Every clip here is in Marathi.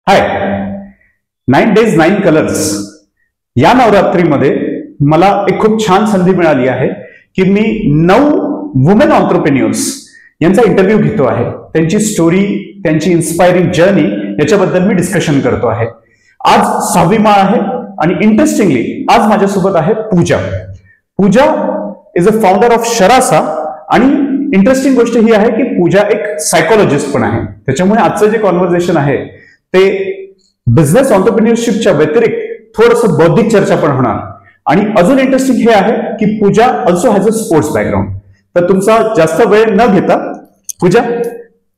हाय, 9 days 9 कलर्स या नवरात्रीमध्ये मला एक खूप छान संधी मिळाली आहे की मी 9 वुमेन ऑन्ट्रप्रेन्युअर्स यांचा इंटरव्ह्यू घेतो आहे. त्यांची स्टोरी, त्यांची इन्स्पायरिंग जर्नी याच्याबद्दल मी डिस्कशन करतो आहे. आज 6वी माळ आहे आणि इंटरेस्टिंगली आज माझ्यासोबत आहे पूजा. पूजा इज अ फाउंडर ऑफ शरासा आणि इंटरेस्टिंग गोष्ट ही आहे की पूजा एक सायकोलॉजिस्ट पण आहे. त्याच्यामुळे आजचं जे कॉन्व्हर्सेशन आहे ते बिझनेस ऑन्टरप्रिन्युअरशिपच्या व्यतिरिक्त थोडंसं बौद्धिक चर्चा पण होणार. आणि अजून इंटरेस्टिंग हे आहे की Pooja also has a sports background. तर तुमचा जास्त वेळ न घेता Pooja,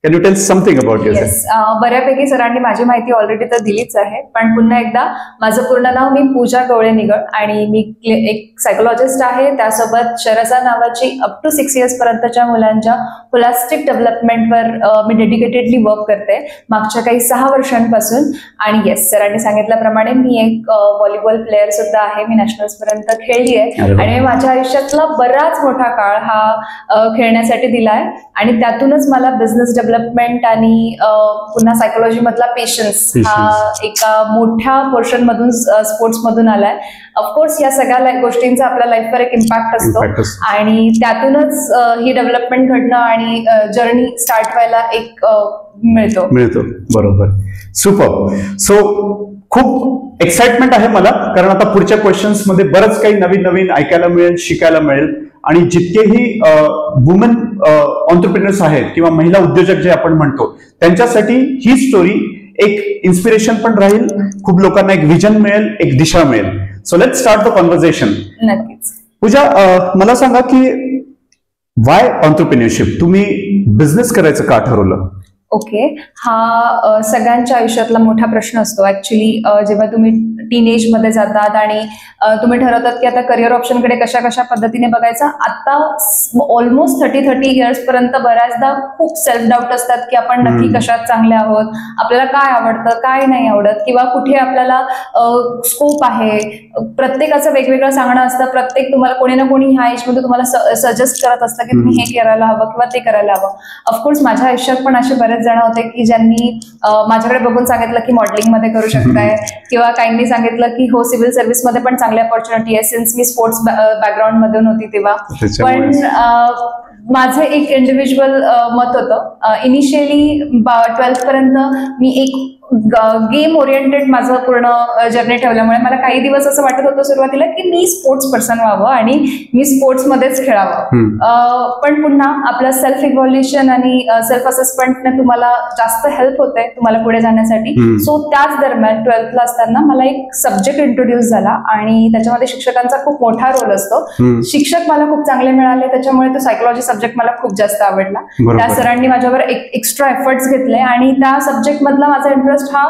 can you tell something about yourself? बऱ्यापैकी सरांनी माझी माहिती ऑलरेडी तर दिलीच आहे, पण पुन्हा एकदा माझं पूर्ण नाव मी पूजा गवळे निगळ आणि मी एक सायकोलॉजिस्ट आहे. त्यासोबत शरासा नावाची अप टू 6 years पर्यंतच्या मुलांच्या होलिस्टिक डेव्हलपमेंटवर मी डेडिकेटेडली वर्क करते मागच्या काही 6 वर्षांपासून. आणि येस, सरांनी सांगितल्याप्रमाणे मी एक व्हॉलीबॉल प्लेअर सुद्धा आहे. मी नॅशनल्स पर्यंत खेळली आहे आणि माझ्या आयुष्यातला बराच मोठा काळ हा खेळण्यासाठी दिला आहे आणि त्यातूनच मला बिझनेस डेव्हलपमेंट आणि पुन्हा सायकोलॉजी मधला पेशन्स हा एका मोठ्या पोर्शन मधून स्पोर्ट्स मधून आलाय. ऑफकोर्स या सगळ्या गोष्टींचा आपल्या लाईफवर एक इम्पॅक्ट असतो आणि त्यातूनच ही डेव्हलपमेंट घडणं आणि जर्नी स्टार्ट व्हायला एक मिळतो. बरोबर, सुपर. सो खूप एक्साइटमेंट आहे मला, कारण आता पुढच्या क्वेश्चन्स मध्ये बरंच काही नवीन नवीन ऐकायला मिळेल, शिकायला मिळेल. आणि जितकेही वुमेन ऑन्टरप्रिन्युअर्स आहेत किंवा महिला उद्योजक जे आपण म्हणतो त्यांच्यासाठी ही स्टोरी एक इन्स्पिरेशन पण राहील. खूप लोकांना एक विजन मिळेल, एक दिशा मिळेल. So let start the conversation. नक्कीच. पूजा, मला सांगा की वाय ऑन्टरप्रिन्युअरशिप? तुम्ही बिझनेस करायचं का ठरवलं? ओके, हा सगळ्यांच्या आयुष्यातला मोठा प्रश्न असतो ऍक्च्युली. जेव्हा तुम्ही टीनेज मध्ये जातात आणि तुम्ही ठरवतात की आता करिअर ऑप्शनकडे कशा पद्धतीने बघायचं. आता ऑलमोस्ट 30 years पर्यंत बऱ्याचदा खूप सेल्फ डाऊट असतात की आपण नक्की कशात चांगले आहोत, आपल्याला काय आवडतं, काय नाही आवडत, किंवा कुठे आपल्याला स्कोप आहे. प्रत्येकाचं वेगवेगळं सांगणं असतं. प्रत्येक तुम्हाला कोणी ना कोणी ह्या एज मध्ये तुम्हाला सजेस्ट करत असतं की तुम्ही हे करायला हवं किंवा ते करायला हवं. ऑफकोर्स माझ्या आयुष्यात पण असे बरेच जण होते की ज्यांनी माझ्याकडे बघून सांगितलं की मॉडेलिंग मध्ये करू शकताय, किंवा काहींनी सांगितलं की हो सिव्हिल सर्व्हिस मध्ये पण चांगली अपॉर्च्युनिटी आहे सिन्स मी स्पोर्ट्स बॅकग्राऊंड मधून होती तेव्हा. पण माझं एक इंडिव्हिज्युअल मत होतं. इनिशियली 12th पर्यंत मी एक गेम ओरिएंटेड माझं पूर्ण जर्नी ठेवल्यामुळे मला काही दिवस असं वाटत होतं सुरुवातीला की मी स्पोर्ट्स पर्सन व्हावं आणि मी स्पोर्ट्स मध्येच खेळावं. पण पुन्हा आपलं सेल्फ इव्हॉल्युशन आणि सेल्फ असेसमेंटने तुम्हाला जास्त हेल्प होते तुम्हाला पुढे जाण्यासाठी. सो त्याच दरम्यान 12th ला असताना मला एक सब्जेक्ट इंट्रोड्यूस झाला आणि त्याच्यामध्ये शिक्षकांचा खूप मोठा रोल असतो. शिक्षक मला खूप चांगले मिळाले, त्याच्यामुळे तो सायकोलॉजी सब्जेक्ट मला खूप जास्त आवडला. त्या सरांनी माझ्यावर एक्स्ट्रा एफर्ट्स घेतले आणि त्या सब्जेक्ट मधला माझा इंटरेस्ट हा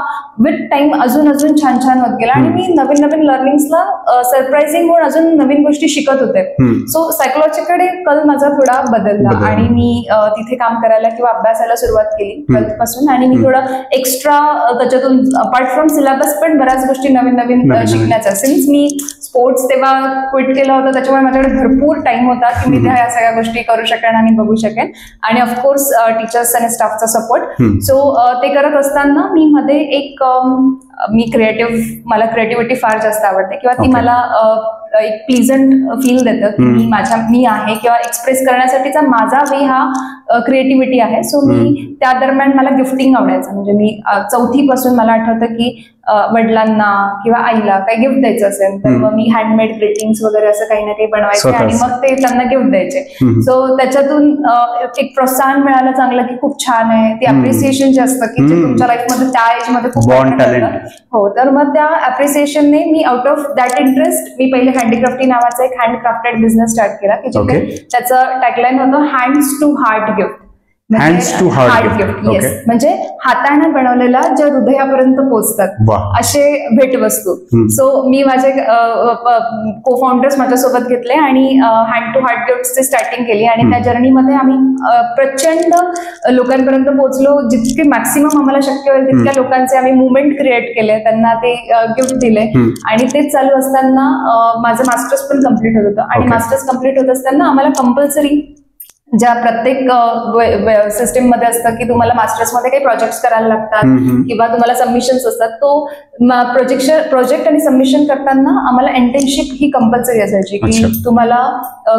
विथ टाइम अजून छान होत गेला आणि मी नवीन लर्निंग्सला सरप्राइझिंग होऊन अजून नवीन गोष्टी शिकत होते. सो सायकोलॉजीकडे कल माझा थोडा बदलला आणि मी तिथे काम करायला किंवा अभ्यासाला सुरुवात केली 12th पासून. आणि मी थोडं एक्स्ट्रा त्याच्यातून अपार्ट फ्रॉम सिलेबस पण बऱ्याच गोष्टी नवीन शिकण्याचा. सिन्स मी स्पोर्ट्स तेव्हा क्विट केलं होतं त्याच्यामुळे माझ्याकडे भरपूर टाइम होता की मी त्या सगळ्या गोष्टी करू शकेन आणि बघू शकेन. आणि ऑफकोर्स टीचर्स आणि स्टाफचा सपोर्ट. सो ते करत असताना मी मध्ये एक मला क्रिएटिव्हिटी फार जास्त आवडते किंवा ती मला एक प्लीझंट फील देतं की मी आहे किंवा एक्सप्रेस करण्यासाठीचा माझा वे हा क्रिएटिव्हिटी आहे. सो मी त्या दरम्यान मला गिफ्टिंग आवडायचं. म्हणजे मी 4थी पासून मला आठवतं की वडिलांना किंवा आईला काही गिफ्ट द्यायचं असेल तर मग मी हँडमेड ग्रीटिंग्स वगैरे असं काही ना काही बनवायचे आणि मग ते त्यांना गिफ्ट द्यायचे. सो त्याच्यातून एक प्रोत्साहन मिळालं चांगलं की खूप छान आहे. ते अप्रिसिएशन जे असतं की जे तुमच्या लाईफमध्ये त्या एज मध्ये खूप हो, तर मग त्या अप्रिसिएशनने मी आउट ऑफ दॅट इंटरेस्ट मी पहिले हँडीक्राफ्टी नावाचा एक हँडक्राफ्टेड बिझनेस स्टार्ट केला की जिथे त्याचं टॅगलाईन होतं hands to heart gift. Yes, म्हणजे हाताने बनवलेला ज्या हृदयापर्यंत पोहोचतात असे भेटवस्तू. सो मी माझे को फाउंडर्स माझ्यासोबत घेतले आणि हँड टू हार्ट गिफ्टची स्टार्टिंग केली. आणि त्या जर्नीमध्ये आम्ही प्रचंड लोकांपर्यंत पोहोचलो. जितके मॅक्सिमम आम्हाला शक्य होईल तितक्या लोकांचे आम्ही मुवमेंट क्रिएट केले, त्यांना ते गिफ्ट दिले. आणि तेच चालू असताना माझं मास्टर्स पण कम्प्लीट होत होतं आणि मास्टर्स कम्प्लीट होत असताना आम्हाला कंपल्सरी ज्या प्रत्येक सिस्टीम मध्ये असतं की तुम्हाला मास्टर्स मध्ये काही प्रोजेक्ट्स करायला लागतात किंवा तुम्हाला सबमिशन्स असतात, तो प्रोजेक्ट आणि सबमिशन करताना आम्हाला इंटर्नशिप ही कंपल्सरी असायची की तुम्हाला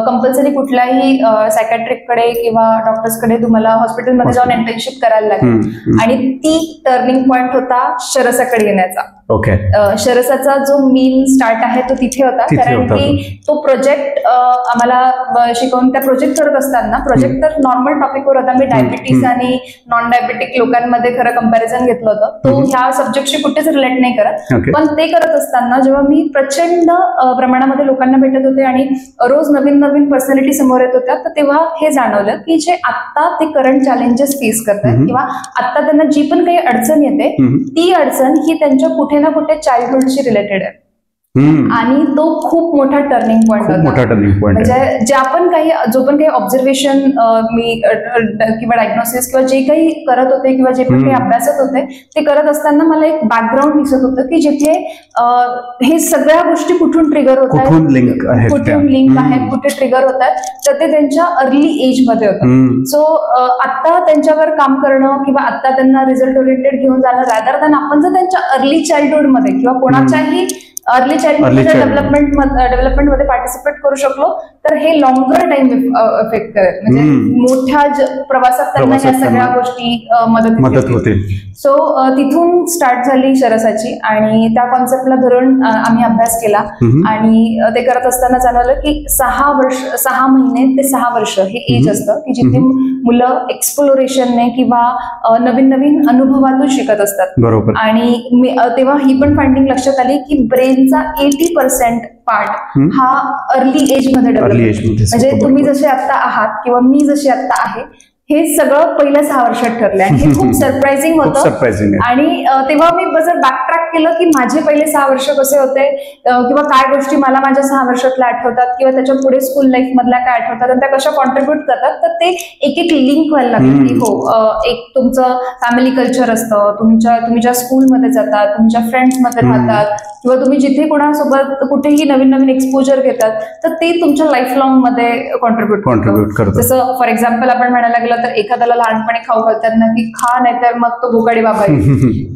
कंपल्सरी कुठल्याही सायकॅट्रिक कडे किंवा डॉक्टर्स कडे तुम्हाला हॉस्पिटलमध्ये जाऊन इंटर्नशिप करायला लागेल. आणि ती टर्निंग पॉइंट होता शरसाकडे येण्याचा. शरसाचा जो मेन स्टार्ट आहे तो तिथे होता, कारण की तो प्रोजेक्ट आम्हाला शिकवून त्या प्रोजेक्ट करत असताना, प्रोजेक्ट तर नॉर्मल टॉपिकवर होता. मी डायबिटीस आणि नॉन डायबेटिक लोकांमध्ये खरं कंपॅरिझन घेतलं होतं. तो ह्या सब्जेक्टशी कुठेच रिलेट नाही करत, पण ते करत असताना जेव्हा मी प्रचंड प्रमाणामध्ये लोकांना भेटत होते आणि रोज नवीन नवीन पर्सनॅलिटी समोर येत होत्या, तर तेव्हा हे जाणवलं की जे आता ते करंट चॅलेंजेस फेस करतात किंवा आता त्यांना जी पण काही अडचण येते, ती अडचण ही त्यांच्या कुठे ना कुठे चाइल्डहुडशी रिलेटेड आहे. आणि तो खूप मोठा टर्निंग पॉइंट होता. म्हणजे जो पण काही ऑब्झर्वेशन मी किंवा डायग्नोसिस किंवा जे काही करत होते किंवा जे पण काही अभ्यासत होते, ते करत असताना मला एक बॅकग्राऊंड दिसत होतं की जिथे हे सगळ्या गोष्टी कुठून ट्रिगर होत आहेत, कुठून लिंक आहेत, कुठे ट्रिगर होत आहेत, तर ते त्यांच्या अर्ली एज मध्ये होतं. सो आता त्यांच्यावर काम करणं किंवा आता त्यांना रिझल्ट ओरिएंटेड घेऊन जाणं, रॅदर दॅन आपण जर त्यांच्या अर्ली चाइल्डहुड मध्ये किंवा कोणाच्याही अर्ली चाइल्डहुड डेव्हलपमेंटमध्ये पार्टिसिपेट करू शकलो, तर हे लॉंगर टाइम इफेक्ट करेल. म्हणजे मोठ्या प्रवासात त्यांना या सगळ्या गोष्टी मदत होतील. सो तिथून स्टार्ट झाली शरसाची आणि त्या कॉन्सेप्टला धरून आम्ही अभ्यास केला. आणि ते करत असताना जाणवलं की 6 महिने ते 6 वर्ष हे एज असतं की जिथे मुलं एक्सप्लोरेशनने किंवा नवीन नवीन अनुभवातून शिकत असतात. बरोबर. आणि तेव्हा ही पण फाइंडिंग लक्षात आली की ब्रेनचा 80% पार्ट हा अर्ली एज मध्ये डेव्हलप. म्हणजे तुम्ही जसे आता आहात किंवा मी जशी आता आहे, हे सगळं पहिल्या 6 वर्षात ठरलंय. आणि हे खूप सरप्राइझिंग होतं. आणि तेव्हा मी जर बॅकट्रॅक केलं की माझे पहिले 6 वर्ष कसे होते किंवा काय गोष्टी मला माझ्या 6 वर्षातल्या आठवतात किंवा त्याच्या पुढे स्कूल लाईफ मधल्या काय आठवतात आणि त्या कशा कॉन्ट्रीब्युट करतात, तर ते एक एक लिंक व्हायला लागलं की हो, एक तुमचं फॅमिली कल्चर असतं, तुम्ही ज्या स्कूलमध्ये जातात, तुमच्या फ्रेंड्समध्ये राहतात किंवा तुम्ही जिथे कोणासोबत कुठेही नवीन नवीन एक्सपोजर घेतात, तर ते तुमच्या लाईफ लॉंग मध्ये कॉन्ट्रीब्युट करतं. जसं फॉर एक्झाम्पल आपण म्हणायला गेलं तर एखाद्याला लहानपणी खाऊ घालतात ना की खा, नाहीतर मग तो भुकाडी बाबा.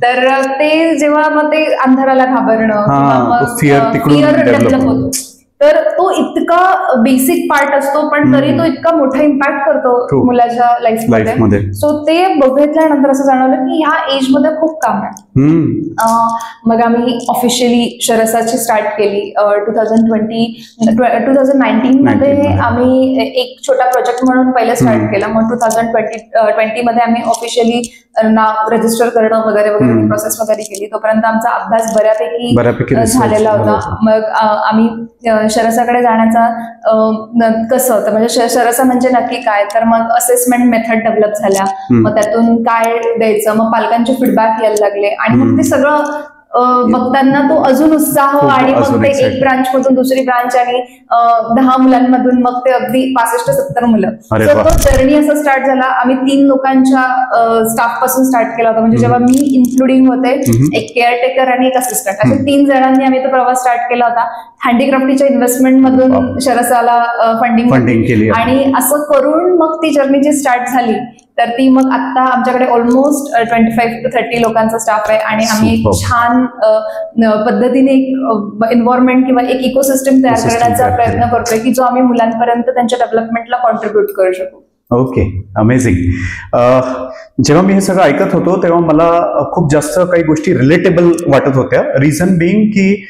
तर ते जेव्हा मग ते अंधाराला घाबरणं किंवा मग फिअर डेव्हलप होतो, तर तो इतका बेसिक पार्ट असतो, पण तरी तो इतका मोठा इम्पॅक्ट करतो मुलाच्या लाईफमध्ये. सो ते बघितल्यानंतर असं जाणवलं की ह्या एज मध्ये खूप काम आहे. मग आम्ही ऑफिशियली शरसाची स्टार्ट केली 2019 मध्ये. आम्ही एक छोटा प्रोजेक्ट म्हणून पहिलं स्टार्ट केला. मग 2020 मध्ये आम्ही ऑफिशियली नाव रजिस्टर करणं वगैरे वगैरे प्रोसेस वगैरे केली. तोपर्यंत आमचा अभ्यास बऱ्यापैकी झालेला होता. मग आम्ही शरसाकडे जाण्याचा कसं होतं, म्हणजे शरसा म्हणजे नक्की काय, तर मग असेसमेंट मेथड डेव्हलप झाल्या. मग त्यातून काय द्यायचं, मग पालकांचे फीडबॅक यायला लागले आणि मग ते सगळं बघताना तो अजून उत्साह. आणि मग ते एक ब्रांच मधून दुसरी ब्रांच आणि 10 मुलांमधून मग ते अगदी 65-70 मुलं. तर तो जर्नी असा स्टार्ट झाला. आम्ही 3 लोकांच्या स्टाफ पासून स्टार्ट केला होता. म्हणजे जेव्हा मी इन्क्लुडिंग होते, एक केअरटेकर आणि एक असिस्टंट, असे 3 जणांनी आम्ही तो प्रवास स्टार्ट केला होता. हँडीक्राफ्टीच्या इन्व्हेस्टमेंट मधून शरसाला फंडिंग केली आणि असं करून मग ती जर्नी जी स्टार्ट झाली, तर ती मग आता आमच्याकडे ऑलमोस्ट 25 to 30 लोकांचा स्टाफ आहे. आणि आम्ही एक छान पद्धतीने एक एन्व्हायरमेंट किंवा एक इकोसिस्टम तयार करण्याचा प्रयत्न करतोय की जो आम्ही मुलांपर्यंत त्यांच्या डेव्हलपमेंटला कॉन्ट्रीब्युट करू शकू. Okay, amazing. जेव्हा मी हे सगळं ऐकत होतो तेव्हा मला खूप जास्त काही गोष्टी रिलेटेबल वाटत होत्या. रिझन बिंग की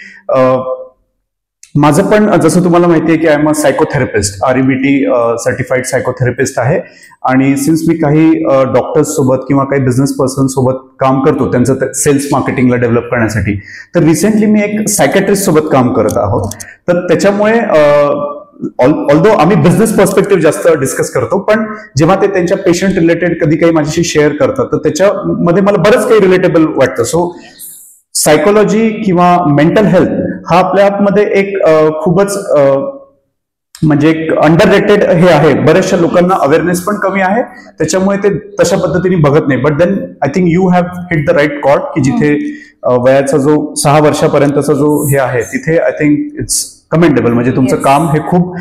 माझं पण जसं तुम्हाला माहिती आहे की I am a psychotherapist, REBT certified psychotherapist आहे. आणि सिन्स मी काही डॉक्टर्स सोबत किंवा काही बिझनेस पर्सन सोबत काम करतो त्यांचं सेल्स मार्केटिंगला डेव्हलप करण्यासाठी, तर रिसेंटली मी एक सायकॅट्रिस्ट सोबत काम करत आहोत. तर त्याच्यामुळे ऑल्दो आम्ही बिझनेस पर्स्पेक्टिव्ह जास्त डिस्कस करतो, पण जेव्हा ते त्यांच्या पेशंट रिलेटेड कधी काही माझ्याशी शेअर करतात तर त्याच्यामध्ये मला बरंच काही रिलेटेबल वाटतं. सो सायकोलॉजी किंवा मेंटल हेल्थ हा आपल्या आतमध्ये एक खूपच म्हणजे एक अंडररेटेड हे आहे. बऱ्याचशा लोकांना अवेअरनेस पण कमी आहे, त्याच्यामुळे ते तशा पद्धतीने बघत नाही. But then I think you have hit the right chord की जिथे वयाचा जो 6 वर्षापर्यंतचा जो हे आहे तिथे आय थिंक इट्स कमेंडेबल. म्हणजे तुमचं काम हे खूप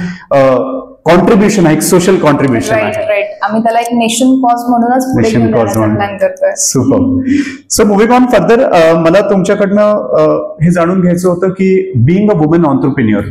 कॉन्ट्रीब्युशन आहे, एक सोशल कॉन्ट्रीब्युशन राईट आहे. राईट. आम्ही त्याला एक नेशन कॉज म्हणूनच पुढे Nation घेऊन cause जाण्याचा म्हणून. प्लॅन करतोय. Super. So moving on further, मला तुमच्याकडनं हे जाणून घ्यायचं होतं की बिईंग अ वुमन ऑन्टरप्रिन्युअर,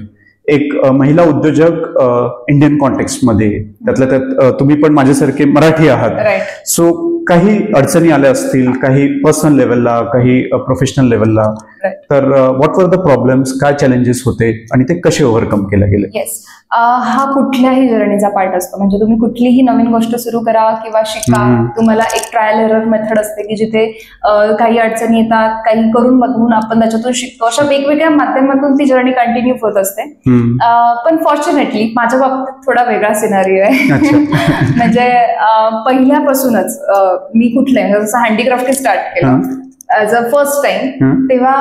एक महिला उद्योजक इंडियन कॉन्टेक्स्टमध्ये, त्यातल्या त्यात तुम्ही पण माझ्यासारखे मराठी आहात, राईट. सो काही अडचणी आल्या असतील, काही पर्सनल लेवलला, काही प्रोफेशनल लेवलला, Right. तर व्हॉट वर द प्रॉब्लेम्स, काय चॅलेंजेस होते आणि ते कसे ओव्हरकम केले गेले? येस. हा कुठल्याही जर्नीचा पार्ट असतो. म्हणजे तुम्ही कुठलीही नवीन गोष्ट सुरू करा किंवा शिका, तुम्हाला एक ट्रायल एरर मेथड असते की जिथे काही अडचणी येतात, काही करून बघून आपण त्याच्यातून शिकतो. अशा वेगवेगळ्या माध्यमातून ती जर्नी कंटिन्यू होत असते. पण फॉर्च्युनेटली माझ्या बाबतीत थोडा वेगळा सिनारिओ आहे. म्हणजे पहिल्यापासूनच मी कुठलंय जसं हँडीक्राफ्ट स्टार्ट केलं ऍज अ फर्स्ट टाइम, तेव्हा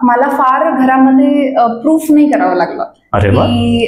मला फार घरामध्ये प्रूफ नाही करावं लागलं की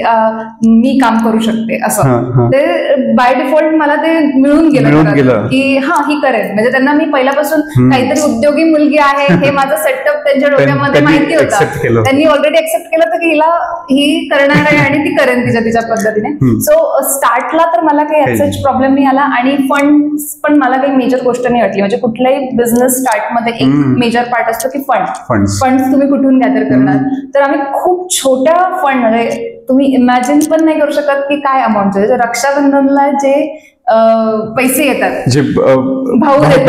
मी काम करू शकते असं. ते बाय डिफॉल्ट मला ते मिळून गेलं की हा ही करेन. म्हणजे त्यांना मी पहिल्यापासून काहीतरी उद्योगी मुलगी आहे हे माझं सेटअप त्यांच्या डोक्यामध्ये माहिती होतं. त्यांनी ऑलरेडी एक्सेप्ट केलं होतं की हिला ही करणार आहे आणि ती करेन तिच्या पद्धतीने. सो स्टार्टला तर मला काही याचाच प्रॉब्लेम नाही आला आणि फंड्स पण मला काही मेजर गोष्ट नाही वाटली. म्हणजे कुठल्याही बिझनेस स्टार्टमध्ये एक मेजर पार्ट असतो की फंड्स तुम्ही कुठून गॅदर करणार. तर आम्ही खूप छोट्या फंड, तुम्ही इमॅजिन पण नाही करू शकत की काय अमाऊंट. रक्षाबंधनला जे पैसे येतात, जे भाऊ देतात,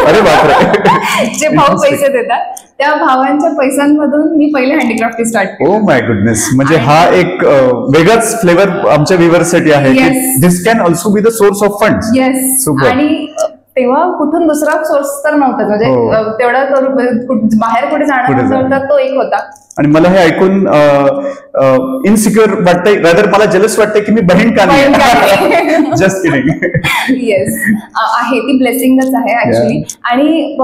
अरे बापरे, जे भाऊ पैसे देतात, त्या भावांच्या पैशांमधून मी पहिले हँडीक्राफ्ट स्टार्ट केलं. Oh my goodness. म्हणजे हा एक वेगळाच फ्लेवर आमच्या व्ह्युअर्ससाठी आहे. This can also be the source of funds. Yes. आणि तेव्हा कुठून दुसरा सोर्स तर नव्हता. म्हणजे तेवढा बाहेर कुठे जाणार तो एक होता. आणि मला हे ऐकून इनसिक्युअर वाटतंय, रादर मला जलस वाटतंय की मी बहीण का नाही. Just kidding. येस, आहे ती ब्लेसिंगच आहे ऍक्च्युली. आणि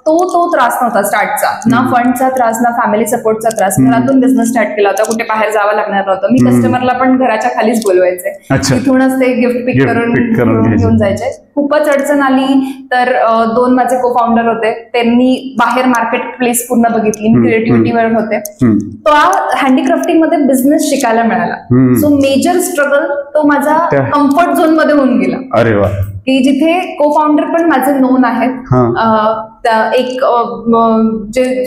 तो त्रास नव्हता स्टार्टचा, ना फंडचा त्रास ना फॅमिली सपोर्टचा त्रास. घरातून बिझनेस स्टार्ट केला होता, कुठे बाहेर जावं लागणार नव्हतं. मी कस्टमरला पण घराच्या खालीच बोलवायचे, तिथूनच ते गिफ्ट पिक करून घेऊन जायचे. खूपच अडचण आली तर 2 माझे को फाउंडर होते, त्यांनी बाहेर मार्केट प्लेस पूर्ण बघितली, क्रिएटिव्हिटीवर होते. तो हँडीक्राफ्टिंग मध्ये बिझनेस शिकायला मिळाला. सो मेजर स्ट्रगल तो माझा कम्फर्ट झोन मध्ये होऊन गेला. अरे वा. की जिथे को फाउंडर पण माझे नोन आहेत.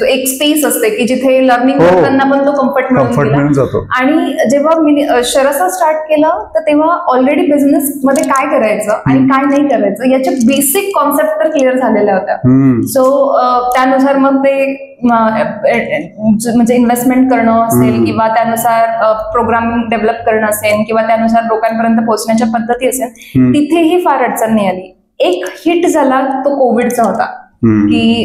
एक स्पेस असते की जिथे लर्निंग करताना पण तो कम्फर्ट मिळून जातो. आणि जेव्हा मी शरसा स्टार्ट केलं तर तेव्हा ऑलरेडी बिझनेस मध्ये काय करायचं आणि काय नाही करायचं याच्या बेसिक कॉन्सेप्ट तर क्लिअर झालेल्या होत्या. सो त्यानुसार मग ते म्हणजे इन्व्हेस्टमेंट करणं असेल किंवा त्यानुसार प्रोग्रामिंग डेव्हलप करणं असेल किंवा त्यानुसार लोकांपर्यंत पोहोचण्याच्या पद्धती असेल, तिथेही फार अडचण नाही आली. एक हिट झाला तो कोविडचा होता की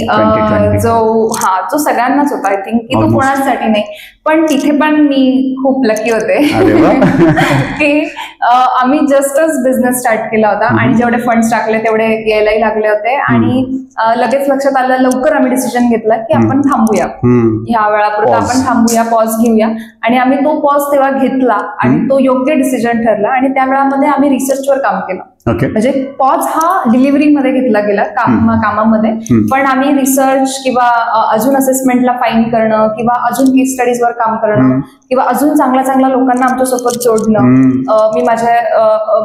जो सगळ्यांनाच होता. आय थिंक की तो कोणासाठी नाही, पण तिथे पण मी खूप लकी होते की आम्ही जस्टच बिझनेस स्टार्ट केला होता आणि जेवढे फंड्स टाकले तेवढे यायलाही लागले होते. आणि लगेच लक्षात आलं, लवकर आम्ही डिसिजन घेतला की आपण थांबूया, ह्या वेळापुरता आपण थांबूया, पॉज घेऊया. आणि आम्ही तो पॉज तेव्हा घेतला आणि तो योग्य डिसिजन ठरला. आणि त्या वेळामध्ये आम्ही रिसर्चवर काम केलं. म्हणजे पॉज हा डिलिव्हरीमध्ये घेतला गेला कामामध्ये, पण आम्ही रिसर्च किंवा अजून असेसमेंटला फाईन करणं किंवा अजून केस स्टडीजवर काम करणं किंवा अजून चांगल्या लोकांना आमच्यासोबत जोडणं. मी माझे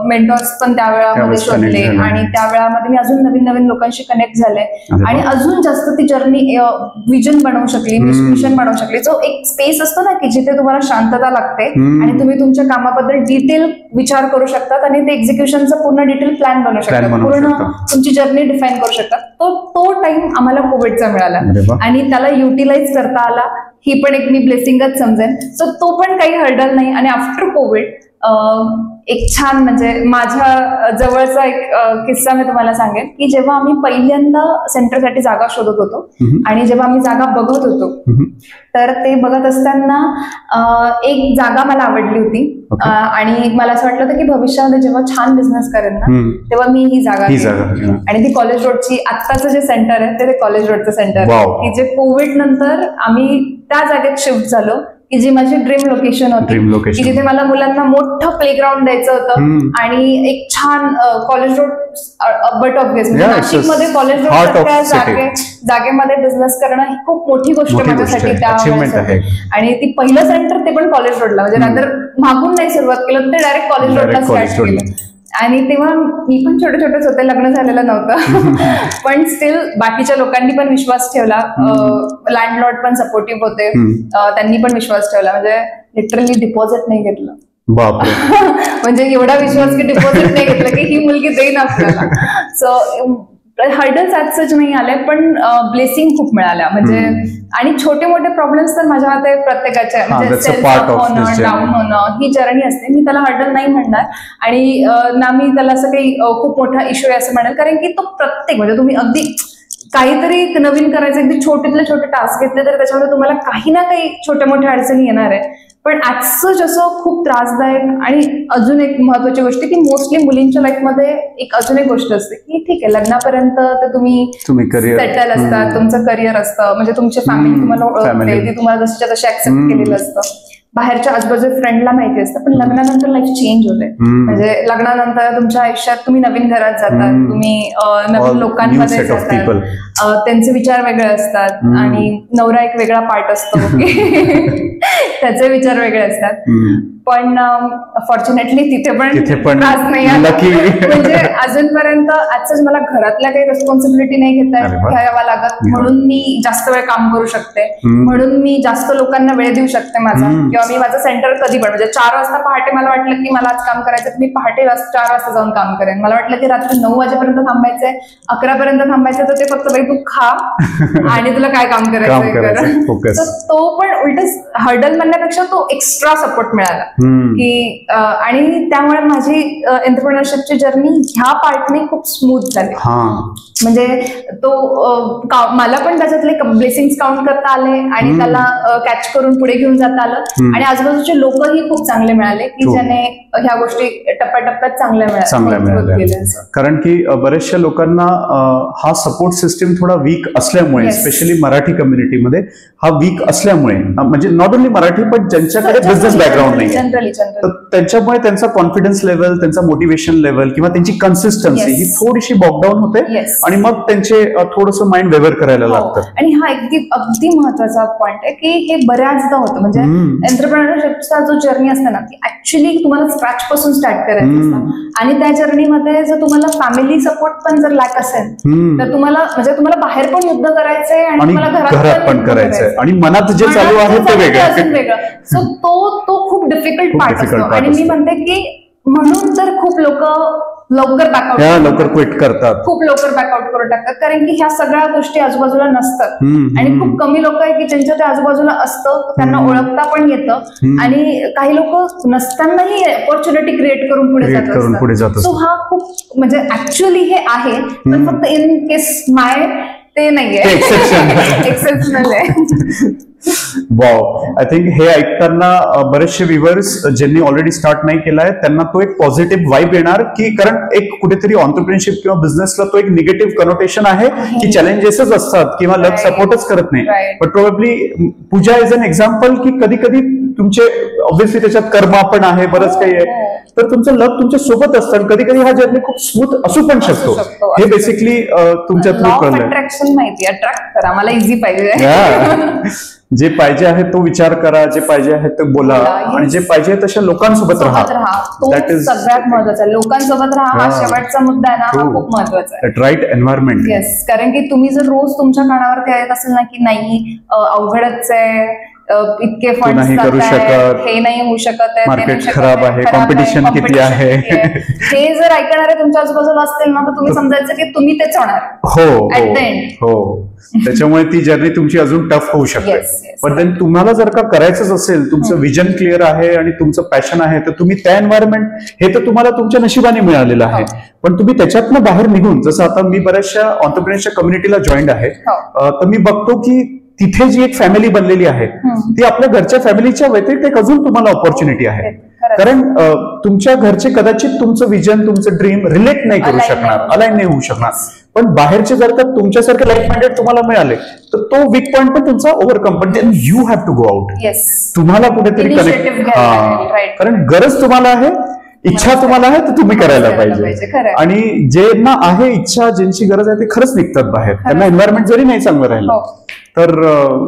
मेंटॉर्स पण त्या वेळामध्ये शोधले आणि त्या वेळामध्ये मी अजून नवीन लोकांशी कनेक्ट झाले आणि अजून जास्त ती जर्नी विजन बनवू शकली, मिशन बनवू शकली. जो एक स्पेस असतो ना की जिथे तुम्हाला शांतता लागते आणि तुम्ही तुमच्या कामाबद्दल डिटेल विचार करू शकतात आणि ते एक्झिक्युशनचं पूर्ण डिटेल प्लॅन बनवू शकतात, पूर्ण तुमची जर्नी डिफाईन करू शकतात. तो टाइम आम्हाला कोविडचा मिळाला आणि त्याला युटिलाइज करता आला. ही पण एक मी ब्लेसिंगच समजेन. सो तो पण काही हर्डल नाही. आणि आफ्टर कोविड एक छान, म्हणजे माझ्या जवळचा एक किस्सा मी तुम्हाला सांगेन की जेव्हा आम्ही पहिल्यांदा सेंटरसाठी जागा शोधत होतो आणि जेव्हा आम्ही जागा बघत होतो तर ते बघत असताना एक जागा मला आवडली होती आणि मला असं वाटलं होतं की भविष्यामध्ये जेव्हा छान बिझनेस करेन ना तेव्हा मी ही जागा आणि ती कॉलेज रोडची आत्ताचं जे सेंटर आहे ते कॉलेज रोडचं सेंटर की जे कोविड नंतर आम्ही त्या जागेत शिफ्ट झालो की जी माझी ड्रीम लोकेशन होती, की जिथे मला मुलांना मोठं प्लेग्राऊंड द्यायचं होतं आणि एक छान कॉलेज रोड बट ऑब्वियस नाशिकमध्ये कॉलेज रोड जागेमध्ये बिझनेस करणं ही खूप मोठी गोष्ट माझ्यासाठी त्यावेळेस आहे. आणि ती पहिलं सेंटर ते पण कॉलेज रोडला, म्हणजे नंतर मागून नाही सुरुवात केलं, ते डायरेक्ट कॉलेज रोडला स्टार्ट केलं. आणि तेव्हा मी पण छोटे छोटेच होते, लग्न झालेलं नव्हतं, पण स्टील बाकीच्या लोकांनी पण विश्वास ठेवला, लँडलॉर्ड पण सपोर्टिव्ह होते, त्यांनी पण विश्वास ठेवला, म्हणजे लिटरली डिपॉझिट नाही घेतलं. म्हणजे एवढा विश्वास की डिपॉझिट नाही घेतलं की ही मुलगी देईन आपल्याला. सो हर्डल्स ऍज नाही आले, पण ब्लेसिंग खूप मिळाल्या. म्हणजे आणि छोटे मोठे प्रॉब्लेम्स तर माझ्या मते प्रत्येकाचे, म्हणजे सेल्फ अप होणं, डाऊन होणं, ही जर्नी असते. मी त्याला हर्डल नाही म्हणणार आणि ना मी त्याला असं काही खूप मोठा इश्यू आहे असं म्हणेल, कारण की तो प्रत्येक, म्हणजे तुम्ही अगदी काहीतरी नवीन करायचं, अगदी छोटेतले छोटे टास्क घेतले तर त्याच्यामध्ये तुम्हाला काही ना काही छोट्या मोठ्या अडचणी येणार आहे. पण ऍज असं खूप त्रासदायक. आणि अजून एक महत्वाची गोष्ट की मोस्टली मुलींच्या लाईफमध्ये एक अजून एक गोष्ट असते की ठीक आहे, लग्नापर्यंत तर तुम्ही सेटल असतात, तुमचं करिअर असतं, म्हणजे तुमची फॅमिली तुम्हाला ओळखते, ती तुम्हाला जसं तसे ऍक्सेप्ट केलेलं असतं, बाहेरच्या आजूबाजू फ्रेंडला माहिती असतं. पण लग्नानंतर लाईफ चेंज होते. म्हणजे लग्नानंतर तुमच्या आयुष्यात तुम्ही नवीन घरात जातात, तुम्ही नवीन लोकांमध्ये जातात, त्यांचे विचार वेगळे असतात आणि नवरा एक वेगळा पार्ट असतो, त्याचे विचार वेगळे असतात. पण फॉर्च्युनेटली तिथे पण त्रास नाही आला. म्हणजे अजूनपर्यंत आजच मला घरातल्या काही रिस्पॉन्सिबिलिटी नाही घ्यावा लागत, म्हणून मी जास्त वेळ काम करू शकते, म्हणून मी जास्त लोकांना वेळ देऊ शकते माझा, किंवा मी माझं सेंटर कधी पण, म्हणजे 4 वाजता पहाटे मला वाटलं की मला आज काम करायचं, मी पहाटे 4 वाजता जाऊन काम करेन. मला वाटलं की रात्री 9 वाजेपर्यंत थांबायचंय, 11 पर्यंत थांबायचं, तर ते फक्त बाई तू खा आणि तुला काय काम करायचं. तो पण उलट हर्डल म्हणण्यापेक्षा तो एक्स्ट्रा सपोर्ट मिळाला की, आणि त्यामुळे माझी एंटरप्रेन्योरशिपची जर्नी ह्या पार्टने खूप स्मूथ झाली. म्हणजे तो मला पण त्याच्यातले ब्लेसिंग्स काउंट करता आले आणि त्याला कॅच करून पुढे घेऊन जाता आलं, आणि आजूबाजूचे लोकही खूप चांगले मिळाले की ज्याने ह्या गोष्टी टप्प्याटप्प्यात चांगल्या मिळाल्या. कारण की बऱ्याचशा लोकांना हा सपोर्ट सिस्टीम थोडा वीक असल्यामुळे, स्पेशली मराठी कम्युनिटीमध्ये हा वीक असल्यामुळे, म्हणजे नॉट ओनली मराठी पण ज्यांच्याकडे बिझनेस बॅकग्राऊंड नाही, त्यांच्यामुळे त्यांचा कॉन्फिडन्स लेवल, त्यांचा मोटिवेशन लेवल किंवा त्यांची कन्सिस्टन्सी ही थोडीशी बॉकडाऊन होते, आणि मग त्यांचे थोडंसं माइंड वेव्हर करायला लागतं. आणि हा अगदी महत्वाचा पॉइंट आहे की हे बऱ्याचदा होतं. म्हणजे एंटरप्रेन्योरशिपचा जो जर्नी असते ना, ती ऍक्च्युली तुम्हाला स्क्रॅच पासून स्टार्ट करायचं असतं, आणि त्या जर्नीमध्ये जर तुम्हाला फॅमिली सपोर्ट पण जर लॅक असेल तर तुम्हाला, म्हणजे तुम्हाला बाहेर पण युद्ध करायचंय आणि तुम्हाला घरात पण करायचंय, आणि मनात जे चालू आहे ते वेगळं. सो तो खूप डिफिकल्ट पार्ट असतो. आणि मी म्हणते की म्हणून तर खूप लोक लवकर क्विट करतात, खूप लवकर बॅकआउट करून टाकतात, कारण की ह्या सगळ्या गोष्टी आजूबाजूला नसतात. आणि खूप कमी लोक आहे की ज्यांच्या ते आजूबाजूला असतं, त्यांना ओळखता पण येतं, आणि काही लोक नसतानाही ऑपॉर्च्युनिटी क्रिएट करून पुढे जातात. सो हा खूप, म्हणजे ऍक्च्युअली हे आहे, पण फक्त इन केस ते नाहीये, एक्सेप्शनल आहे. वाव, आय थिंक हे ऐकताना बरेचसे व्ह्यूअर्स ज्यांनी ऑलरेडी स्टार्ट नाही केलाय त्यांना तो एक पॉझिटिव्ह वाईब येणार, की कारण एक कुठेतरी ऑन्टरप्रिनरशिप किंवा बिझनेसला तो एक निगेटिव्ह कनोटेशन आहे की चॅलेंजेसच असतात किंवा लक सपोर्टच करत नाही. But probably Pooja is an example की कधी कधी तुमचे ऑब्व्हियसली त्याच्यात कर्म पण आहे, बरंच काही आहे, तर तुमचं लक तुमच्या सोबत असतं. कधी कधी हा जर्नी खूप स्मूथ असू पण शकतो. हे बेसिकली तुमच्या थ्रू कळलंय. अट्रॅक्शन माहिती, अट्रॅक्ट करा, मला इझी पाहिजे. जे पाहिजे आहे तो विचार करा, जे पाहिजे आहे ते बोला, आणि जे पाहिजे तशा लोकांसोबत राहा. दॅट इज सगळ्यात महत्वाचं. लोकांसोबत राहा हा शेवटचा मुद्दा आहे ना, हा खूप महत्वाचा आहे. Right environment. येस, कारण की तुम्ही जर रोज तुमच्या कानावरती येत असेल ना की नाही अवघडच आहे, इतके फंड्स नाही करू शकत, हे नाही होऊ शकत आहे, मार्केट खराब आहे, कॉम्पिटिशन किती आहे, हे जर ऐकणारे तुमच्या आजूबाजूला असतील ना तर तुम्ही समजायचं की तुम्ही तेच होणार. हो, त्याच्यामुळे ती जर्नी तुमची अजून टफ होऊ शकते. पण देन तुम्हाला जर का करायचंच असेल, तुमचं विजन क्लिअर आहे आणि तुमचं पॅशन आहे, तर तुम्ही त्या एन्व्हायरमेंट, हे तर तुम्हाला तुमच्या नशिबाने मिळालेलं आहे. पण तुम्ही त्याच्यातनं बाहेर निघून, जसं आता मी बऱ्याचशा ऑन्टरप्रेन्योरच्या कम्युनिटीला जॉईंड आहे, तर मी बघतो की तिथे जी एक फॅमिली बनलेली आहे ती आपल्या घरच्या फॅमिलीच्या व्यतिरिक्त एक अजून तुम्हाला ऑपॉर्च्युनिटी आहे. कारण तुमच्या घरचे कदाचित तुमचं विजन, तुमचं ड्रीम रिलेट नाही करू शकणार, अलाइन नाही होऊ शकणार. पण बाहेरचे जर का तुमच्यासारखे लाईक माइंडेड तुम्हाला मिळाले तर तो वीक पॉइंट पण तुमचा ओव्हरकम. पण then you have to go out. तुम्हाला कुठेतरी कनेक्ट, कारण गरज तुम्हाला आहे इच्छा तुम्हाला आहे तर तुम्ही करायला पाहिजे. आणि ज्यांना आहे इच्छा, ज्यांची गरज आहे ते खरंच निघतात बाहेर. त्यांना एन्व्हायरमेंट जरी नाही चांगलं राहिलं तर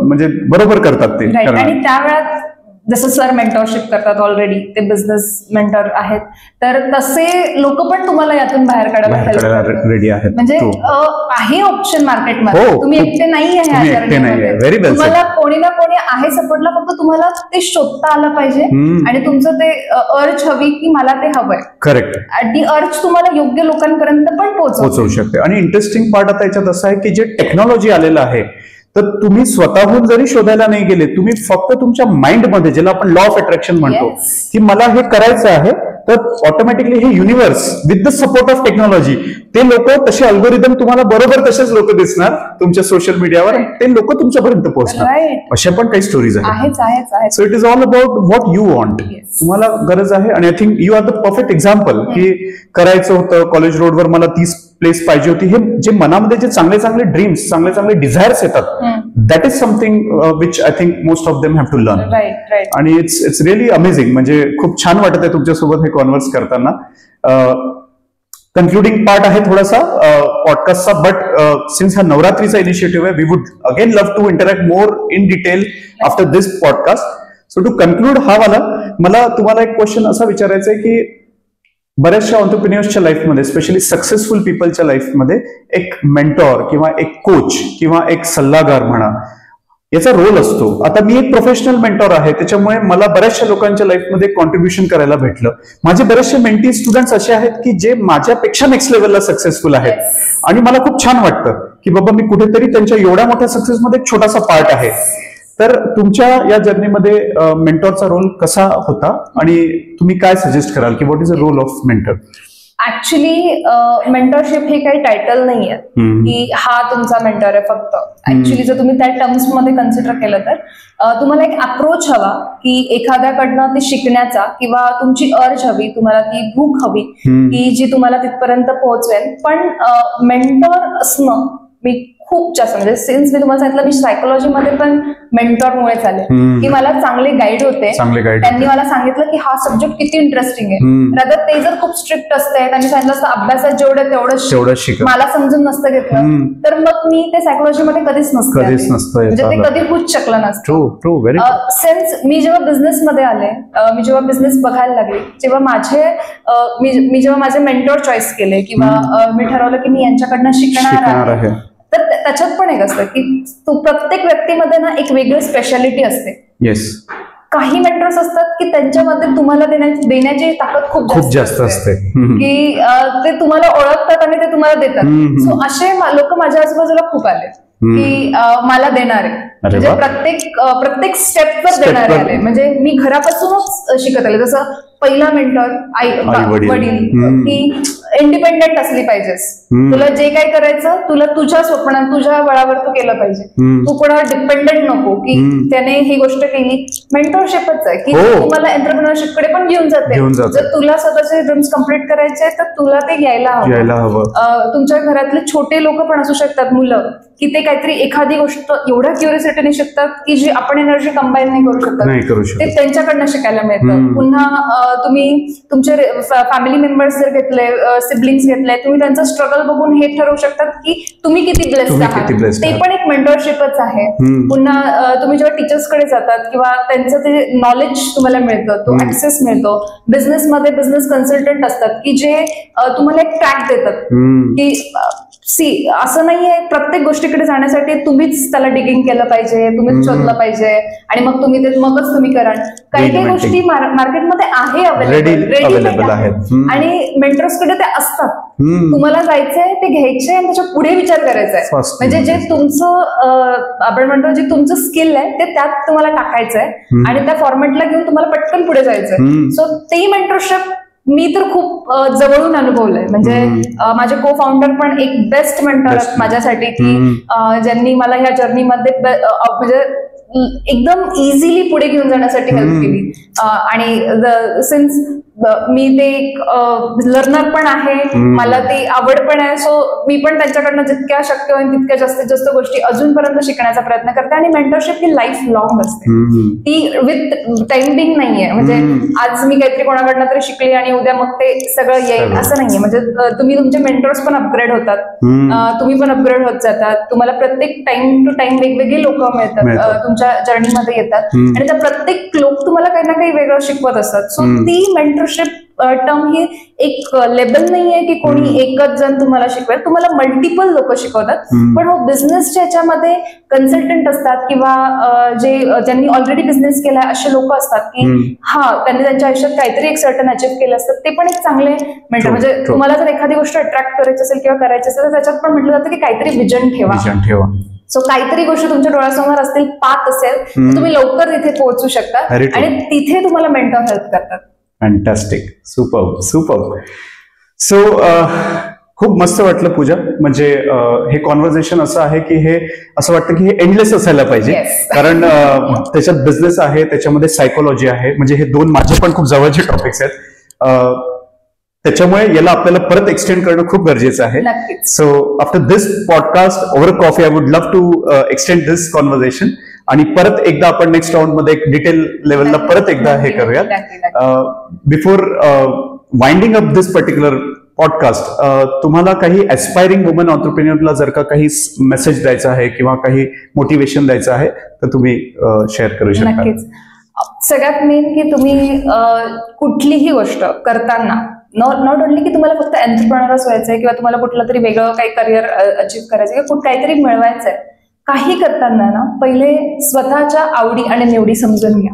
म्हणजे बरोबर करतात ते. आणि त्यावेळात जसं सर मेंटरशिप करतात ऑलरेडी, ते बिझनेस मेंटर आहेत, तर तसे लोक पण तुम्हाला यातून बाहेर काढायला रेडी आहेत. म्हणजे आहे ऑप्शन मार्केटमध्ये, तुम्ही एकटे नाही आहे. तुम्हाला कोणी ना कोणी आहे सपोर्टला, फक्त तुम्हाला ते शोधता आलं पाहिजे आणि तुमचं ते अर्ज हवी की मला ते हवंय. करेक्ट. ती अर्ज तुम्हाला योग्य लोकांपर्यंत पण पोहोचवू शकते. आणि इंटरेस्टिंग पार्ट आता याच्यात असं आहे की जे टेक्नॉलॉजी आलेलं आहे, तर तुम्ही स्वतःहून जरी शोधायला नाही गेले, तुम्ही फक्त तुमच्या माइंडमध्ये, ज्याला आपण लॉ ऑफ अट्रॅक्शन म्हणतो, की मला हे करायचं आहे, तर ऑटोमॅटिकली हे universe with the support of technology, ते लोक तसे अल्गोरिदम तुम्हाला बरोबर तसेच लोक दिसणार तुमच्या सोशल मीडियावर, ते लोक तुमच्यापर्यंत पोहोचणार. अशा पण काही स्टोरीज आहेत. So it is all about what you want. तुम्हाला गरज आहे. आणि I think you are the perfect example, की करायचं होतं कॉलेज रोडवर, मला 30 प्लेस पाहिजे होती. हे जे मनामध्ये जे चांगले चांगले ड्रीम्स, चांगले चांगले डिझायर्स येतात, that is something which I think most of them have to learn. आणि इट्स रिअली अमेझिंग. म्हणजे खूप छान वाटत आहे तुमच्यासोबत हे कॉन्व्हर्स करताना. कन्क्लुडिंग पार्ट आहे थोडासा पॉडकास्टचा, बट सिन्स हा नवरात्रीचा इनिशिएटिव्ह आहे, we would again love to interact more in detail after this podcast. So to conclude हा मला तुम्हाला एक क्वेश्चन असा विचारायचा आहे की बऱ्याचशा ऑन्टरप्रिन्युअर्सच्या लाईफमध्ये, स्पेशली सक्सेसफुल पीपलच्या लाईफमध्ये, एक मेंटॉर किंवा एक कोच किंवा एक सल्लागार म्हणा, याचा रोल असतो. आता मी एक प्रोफेशनल मेंटॉर आहे, त्याच्यामुळे मला बऱ्याचशा लोकांच्या लाईफमध्ये कॉन्ट्रीब्युशन करायला भेटलं. माझे बरेचसे मेंटी स्टुडंट्स असे आहेत की जे माझ्यापेक्षा नेक्स्ट लेवलला सक्सेसफुल आहेत, आणि मला खूप छान वाटतं की बाबा मी कुठेतरी त्यांच्या एवढ्या मोठ्या सक्सेसमध्ये एक छोटासा पार्ट आहे. तर तुमच्या या जर्नीमध्ये मेंटॉरचा रोल कसा होता आणि तुम्ही काय सजेस्ट कराल की what is a role of mentor? Actually mentorship हे काही टायटल नाहीये की हा तुमचा मेंटर आहे फक्त. ऍक्च्युली जर तुम्ही त्या टर्म्स मध्ये कन्सिडर केलं तर तुम्हाला एक अप्रोच हवा की एखाद्याकडनं ते शिकण्याचा, किंवा तुमची अर्ज हवी, तुम्हाला ती भूक हवी की जी तुम्हाला तिथपर्यंत पोहोचवेल. पण मेंटॉर असणं, मी खूप जास्त, म्हणजे सिन्स मी तुम्हाला सांगितलं, मी सायकोलॉजीमध्ये पण मेंटॉरमुळे चालेल की मला चांगले गाईड होते. त्यांनी मला सांगितलं की हा सब्जेक्ट किती इंटरेस्टिंग आहे. रादर ते जर खूप स्ट्रिक्ट असते, त्यांनी सांगितलं असतं अभ्यासात जेवढं तेवढं शिक, मला समजून नसतं घेतलं, तर मग मी ते सायकोलॉजीमध्ये कधीच नसतं, म्हणजे ते कधी होऊच शकलं नसतं. सिन्स मी जेव्हा बिझनेसमध्ये आले, मी जेव्हा बिझनेस बघायला लागले, जेव्हा मी जेव्हा माझे मेंटॉर चॉईस केले, किंवा मी ठरवलं की मी यांच्याकडनं शिकणार आहे, तर त्याच्यात पण एक असतं की प्रत्येक व्यक्तीमध्ये ना एक वेगळी स्पेशालिटी असते. काही मेंटर्स असतात की त्यांच्यामध्ये तुम्हाला देण्याची ताकद खूप जास्त असते, की ते तुम्हाला ओळखतात आणि ते तुम्हाला देतात. सो असे लोक माझ्या आजूबाजूला खूप आले की मला देणारे, म्हणजे प्रत्येक स्टेपवर देणारे आले. म्हणजे मी घरापासूनच शिकत आले. जसं पहिला मेंटॉर वडील, की इंडिपेंडेंट असली पाहिजेस, तुला जे काय करायचं तुला तुझ्या स्वप्नात तुझ्या बळावर तू केलं पाहिजे, तू कोणावर डिपेंडेंट नको की त्याने ही गोष्ट केली. मेंटॉरशिपच आहे की तुम्हाला एंटरप्रेन्योरशिप कडे पण घेऊन जाते. जर तुला स्वतःचे ड्रीम्स कम्प्लीट करायचे तर तुला ते घ्यायला हवं. तुमच्या घरातले छोटे लोक पण असू शकतात, मुलं, की ते काहीतरी एखादी गोष्ट एवढ्या क्युरिओसिटीने शिकतात की जी आपण एनर्जी कंबाईन नाही करू शकत, ते त्यांच्याकडनं शिकायला मिळतं. पुन्हा तुम्ही तुमचे फॅमिली मेंबर्स जर घेतले, सिबलिंग्स घेतले, तुम्ही त्यांचं स्ट्रगल बघून हे ठरवू शकतात की तुम्ही किती ब्लेस्ड आहात. ते पण एक मेंटरशिपच आहे. पुन्हा तुम्ही जेव्हा टीचर्स कडे जातात किंवा त्यांचं ते नॉलेज तुम्हाला मिळतं, तो ऍक्सेस मिळतो. बिझनेसमध्ये बिझनेस कन्सल्टंट असतात की जे तुम्हाला एक ट्रॅक देतात की असं नाहीये प्रत्येक गोष्टीकडे जाण्यासाठी तुम्हीच त्याला डिगिंग केलं पाहिजे, तुम्हीच शोधलं पाहिजे आणि मग तुम्ही ते मगच तुम्ही कराल. काही काही गोष्टी मार्केटमध्ये आहे अवेलेबल आहेत आणि मेंटर्स कडे ते असतात. तुम्हाला जायचंय, ते घ्यायचे आणि त्याच्या पुढे विचार करायचा आहे. म्हणजे जे तुमचं आपण म्हणतो जे तुमचं स्किल आहे ते त्यात तुम्हाला टाकायचंय आणि त्या फॉर्मॅटला घेऊन तुम्हाला पटकन पुढे जायचंय. सो ते मेंटरशिप मी तर खूप जवळून अनुभवलंय. म्हणजे माझे को फाउंडर पण एक बेस्ट मेंटर आहेत माझ्यासाठी, की ज्यांनी मला ह्या जर्नीमध्ये म्हणजे एकदम इझिली पुढे घेऊन जाण्यासाठी हेल्प केली. आणि सिन्स मी ते एक लर्नर पण आहे, मला ती आवड पण आहे. सो मी पण त्यांच्याकडनं जितक्या शक्य होईल तितक्या जास्तीत जास्त गोष्टी अजूनपर्यंत शिकण्याचा प्रयत्न करते. आणि मेंटरशिप ही लाईफ लॉंग असते, ती विथ टाइमिंग नाहीये. म्हणजे आज मी काहीतरी कोणाकडनं तरी शिकली आणि उद्या मग ते सगळं येईल असं नाहीये. म्हणजे तुम्ही तुमचे मेंटर्स पण अपग्रेड होतात, तुम्ही पण अपग्रेड होत जातात. तुम्हाला प्रत्येक टाइम टू टाइम वेगवेगळी लोक मिळतात, तुमच्या जर्नीमध्ये येतात आणि त्या प्रत्येक लोक तुम्हाला काही ना काही वेगळं शिकवत असतात. सो ती मेंटरशिप टर्म ही एक लेबल नाहीये की कोणी एकच जण तुम्हाला शिकवेल, तुम्हाला मल्टिपल लोक शिकवतात. पण हो, बिझनेसच्या याच्यामध्ये कन्सल्टंट असतात किंवा ज्यांनी ऑलरेडी बिझनेस केलाय असे लोक असतात की त्यांनी त्यांच्या आयुष्यात काहीतरी एक सर्टन अचीव्ह केलं असतं, ते पण एक चांगले मेंटर. म्हणजे तुम्हाला जर एखादी गोष्ट अट्रॅक्ट करायची असेल किंवा करायची असेल तर त्याच्यात पण म्हटलं जातं की काहीतरी विजन ठेवा. सो काहीतरी गोष्ट तुमच्या डोळ्यासमोर असतील, पाथ असेल, तर तुम्ही लवकर तिथे पोहोचू शकता आणि तिथे तुम्हाला मेंटर हेल्प करतात. Fantastic, super. सो खूप मस्त वाटलं पूजा. म्हणजे हे कॉन्व्हर्सेशन असं आहे की हे असं वाटतं की हे एंडलेस असायला पाहिजे, कारण त्याच्यात बिझनेस आहे, त्याच्यामध्ये सायकोलॉजी आहे. म्हणजे हे दोन माझे पण खूप जवळचे टॉपिक्स आहेत, त्याच्यामुळे याला आपल्याला परत एक्सटेंड करणं खूप गरजेचं आहे. So after this podcast over coffee I would love to extend this conversation आणि परत एकदा आपण नेक्स्ट राऊंड मध्ये एक डिटेल लेवलला परत एकदा हे करूया. बिफोर वाइंडिंग अप दिस पर्टिक्युलर पॉडकास्ट, तुम्हाला काही ऍस्पायरिंग वुमन ऑन्टरप्रेन्योरला जर का काही मेसेज द्यायचा आहे किंवा काही मोटिवेशन द्यायचं आहे तर तुम्ही शेअर करू शकता. सगळ्यात मेन की तुम्ही कुठलीही गोष्ट करताना नॉट ओनली की तुम्हाला फक्त एंटरप्रेन्योरच व्हायचंय किंवा तुम्हाला कुठलं तरी वेगळं काही करिअर अचीव्ह करायचं किंवा काहीतरी मिळवायचंय, काही करताना ना पहिले स्वतःच्या आवडी आणि निवडी समजून घ्या.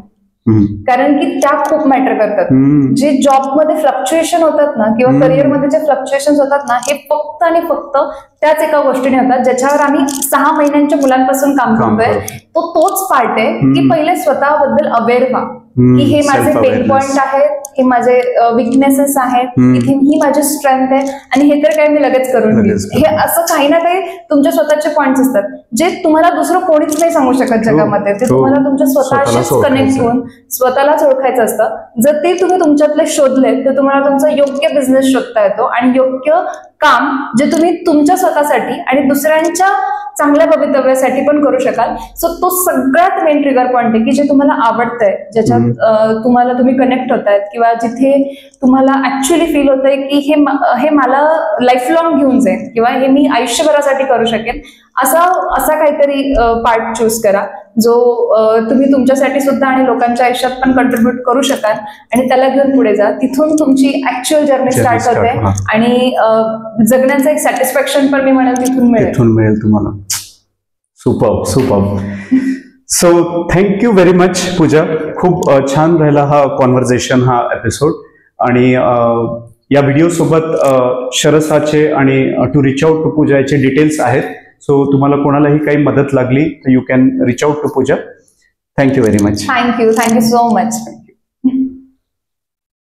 कारण की त्या खूप मॅटर करतात. जे जॉबमध्ये फ्लक्च्युएशन होतात ना किंवा करिअरमध्ये जे फ्लक्च्युएशन होतात ना, हे फक्त आणि फक्त त्याच एका गोष्टीने होतात ज्याच्यावर आम्ही 6 महिन्यांच्या मुलांपासून काम करतोय. तोच पार्ट आहे की पहिले स्वतःबद्दल अवेअर व्हा की हे माझे पेन पॉइंट आहेत, हे माझे विकनेसेस आहेत, इथे ही माझी स्ट्रेंथ आहे आणि हे तर काय मी लगेच करून घेईन. हे असं काही ना काही तुमचे स्वतःचे पॉइंट्स असतात जे तुम्हाला दुसरं कोणीच नाही सांगू शकत जगामध्ये. ते तुम्हाला तुमच्या स्वतःशीच कनेक्ट होऊन स्वतःलाच ओळखायचं असतं. जर ते तुम्ही तुमच्यातले शोधले तर तुम्हाला तुमचा योग्य बिझनेस शोधता येतो आणि योग्य काम जे तुम्ही तुमच्या स्वतःसाठी आणि दुसऱ्यांच्या चांगल्या भवितव्यासाठी पण करू शकाल. सो तो सगळ्यात मेन ट्रिगर पॉइंट आहे की जे तुम्हाला आवडतंय, ज्याच्यात तुम्ही कनेक्ट होतायत किंवा जिथे तुम्हाला ऍक्च्युअली फील होतंय की हे मला लाईफ लॉंग घेऊन जाईल किंवा हे मी आयुष्यभरासाठी करू शकेन, असा काहीतरी पार्ट चूज करा जो तुम्ही तुमच्यासाठी सुद्धा आणि लोकांच्या आयुष्यात पण कंट्रीब्युट करू शकाल आणि त्याला घेऊन पुढे जा. तिथून तुमची ऍक्च्युअल जर्नी स्टार्ट होते आणि जगण्याचं एक सॅटिस्फॅक्शन पण मी म्हणेल तिथून मिळेल तुम्हाला. Super. So thank you very much Pooja. खूप छान राहिला हा कॉन्व्हर्सेशन, हा एपिसोड. आणि या व्हिडिओ सोबत शरसाचे आणि टू रिच आउट टू पूजा याचे डिटेल्स आहेत. सो तुम्हाला कोणालाही काही मदत लागली तर you can reach out to Pooja. Thank you very much. Thank you so much.